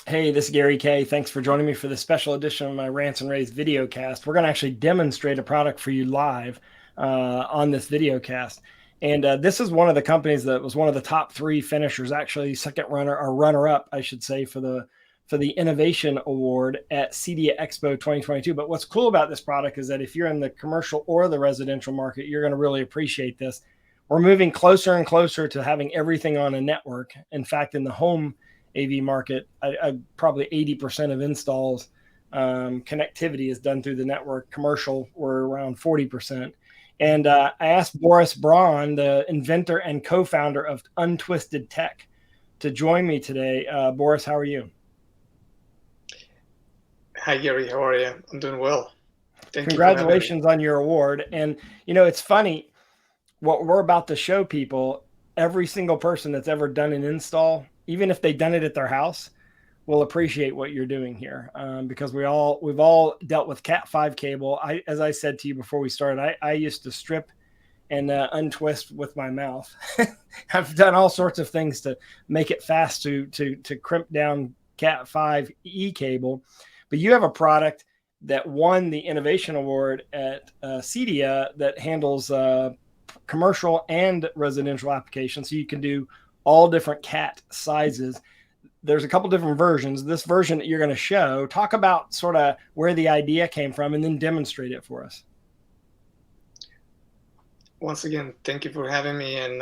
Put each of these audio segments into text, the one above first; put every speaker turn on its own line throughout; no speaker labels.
Hey, this is Gary K. Thanks for joining me for this special edition of my Rants and Raves video cast. We're going to actually demonstrate a product for you live on this video cast. And this is one of the companies that was one of the top three finishers, actually second runner or runner up, I should say, for the Innovation Award at CEDIA Expo 2022. But what's cool about this product is that if you're in the commercial or the residential market, you're going to really appreciate this. We're moving closer and closer to having everything on a network. In fact, in the home AV market, probably 80% of installs connectivity is done through the network. Commercial, we're around 40%. And I asked Boris Braun, the inventor and co-founder of Untwisted Tech, to join me today. Boris, how are you?
Hi, Gary. How are you? I'm doing well. Thank you for having me.
Congratulations on your award. And, you know, it's funny what we're about to show people. Every single person that's ever done an install, even if they've done it at their house, will appreciate what you're doing here, because we've all dealt with Cat5 cable. As I said to you before we started, I used to strip and untwist with my mouth. I've done all sorts of things to make it fast to crimp down Cat5 E cable. But you have a product that won the Innovation Award at CEDIA that handles commercial and residential applications. So you can do all different cat sizes. There's a couple different versions. This version that you're going to show, talk about sort of where the idea came from and then demonstrate it for us.
Once again, thank you for having me. And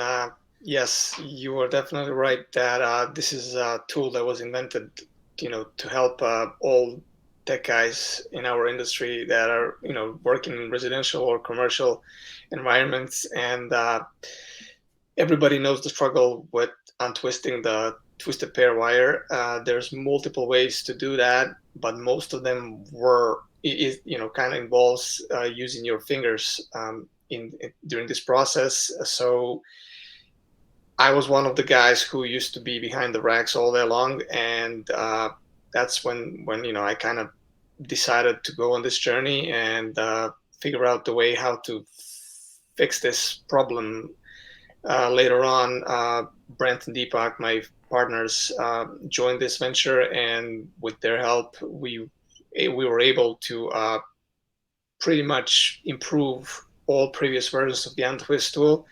yes, you are definitely right that this is a tool that was invented, to help all tech guys in our industry that are, working in residential or commercial environments. And everybody knows the struggle with untwisting the twisted pair wire. There's multiple ways to do that, but most of them kind of involves using your fingers during this process. So I was one of the guys who used to be behind the racks all day long, and that's when I kind of decided to go on this journey and figure out the way how to fix this problem. Later on, Brent and Deepak, my partners, joined this venture, and with their help, we were able to pretty much improve all previous versions of the Untwist tool.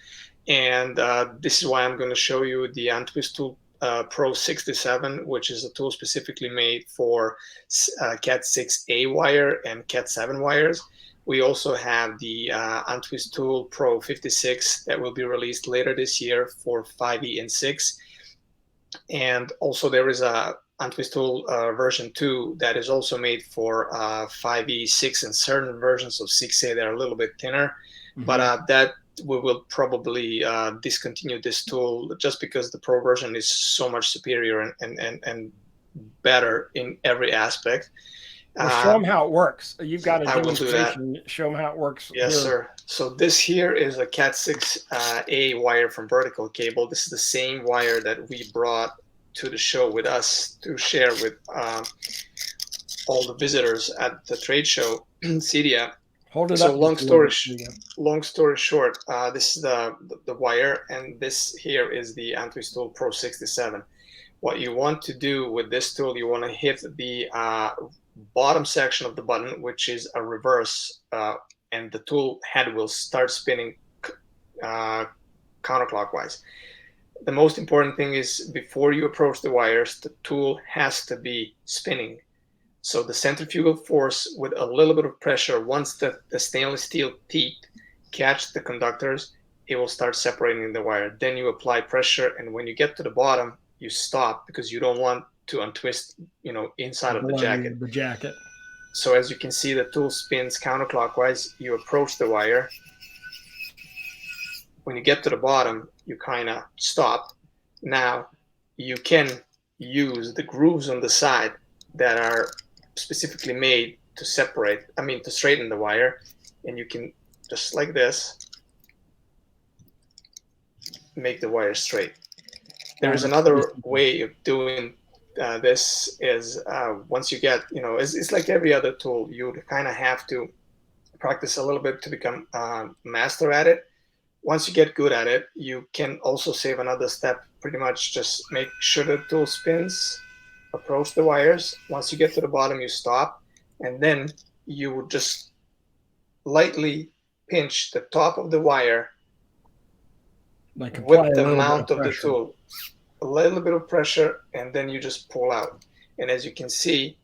And this is why I'm going to show you the Untwist tool Pro 67, which is a tool specifically made for Cat 6A wire and Cat 7 wires. We also have the Untwist tool Pro 56 that will be released later this year for 5E and 6. And also there is a Untwist tool version 2 that is also made for 5E, 6, and certain versions of 6A that are a little bit thinner. Mm-hmm. But that we will probably discontinue this tool just because the Pro version is so much superior and better in every aspect.
Well, show them how it works. You've got a demonstration. Show them how it works.
Yes, sir. So this here is a Cat 6A wire from Vertical Cable. This is the same wire that we brought to the show with us to share with all the visitors at the trade show, CEDIA.
Hold it
so
up.
Long story short, this is the wire, and this here is the Untwist tool Pro 67. What you want to do with this tool, you want to hit the bottom section of the button, which is a reverse, and the tool head will start spinning counterclockwise. The most important thing is before you approach the wires, the tool has to be spinning. So the centrifugal force with a little bit of pressure, once the stainless steel teeth catch the conductors, it will start separating the wire. Then you apply pressure, and when you get to the bottom, you stop because you don't want to untwist, inside of the jacket.
The jacket.
So as you can see, the tool spins counterclockwise. You approach the wire. When you get to the bottom, you kind of stop. Now you can use the grooves on the side that are specifically made to straighten the wire, and you can just like this make the wire straight. There is another way of doing this is once you get, it's like every other tool, you kind of have to practice a little bit to become master at it. once you get good at it, you can also save another step. Pretty much just make sure the tool spins, approach the wires. Once you get to the bottom, you stop, and then you would just lightly pinch the top of the wire
Like apply
with
a
the
little bit
mount
of
of the
pressure.
tool. A little bit of pressure, and then you just pull out. And as you can see,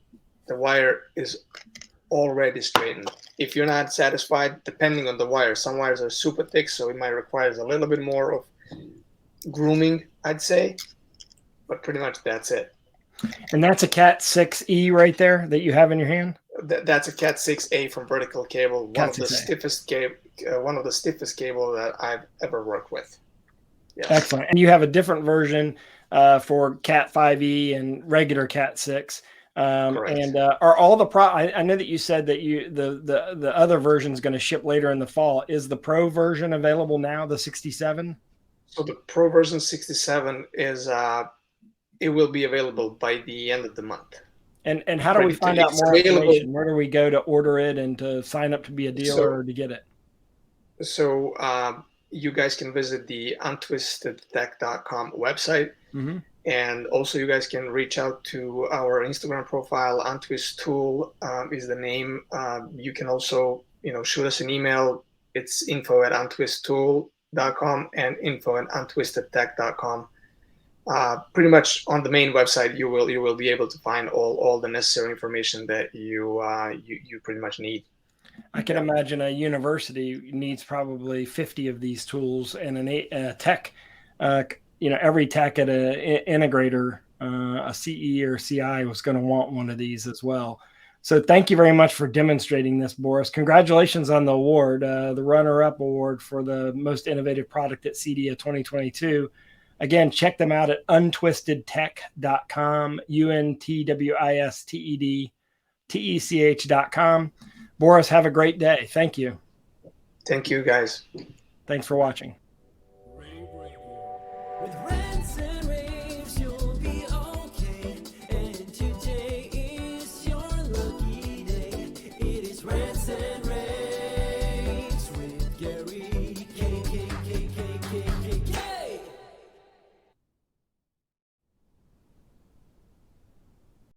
the wire is already straightened. If you're not satisfied, depending on the wire, some wires are super thick, so it might require a little bit more of grooming, I'd say, but pretty much that's it.
And that's a Cat 6E right there that you have in your hand?
That's a Cat 6A from Vertical Cable,
Cat 6A.
one of the stiffest cable that I've ever worked with. Yes.
Excellent. And you have a different version for Cat 5e and regular Cat 6.
Correct.
And are all the I know that you said that the other version is going to ship later in the fall. Is the Pro version available now, the 67?
So the Pro version 67 is it will be available by the end of the month.
And how do we find out more information? Where do we go to order it and to sign up to be a dealer or to get it?
So you guys can visit the untwistedtech.com website.
Mm-hmm.
And also you guys can reach out to our Instagram profile. Untwist Tool is the name. You can also, shoot us an email. It's info@untwisttool.com and info@untwistedtech.com. Pretty much on the main website, you will be able to find all the necessary information that you pretty much need.
I can imagine a university needs probably 50 of these tools, and a tech, every tech at an integrator, a CE or CI was going to want one of these as well. So thank you very much for demonstrating this, Boris. Congratulations on the award, the runner-up award for the most innovative product at CEDIA 2022. Again, check them out at untwistedtech.com, untwistedtech.com. Boris, have a great day. Thank you.
Thank you, guys.
Thanks for watching.
rAVe Radio with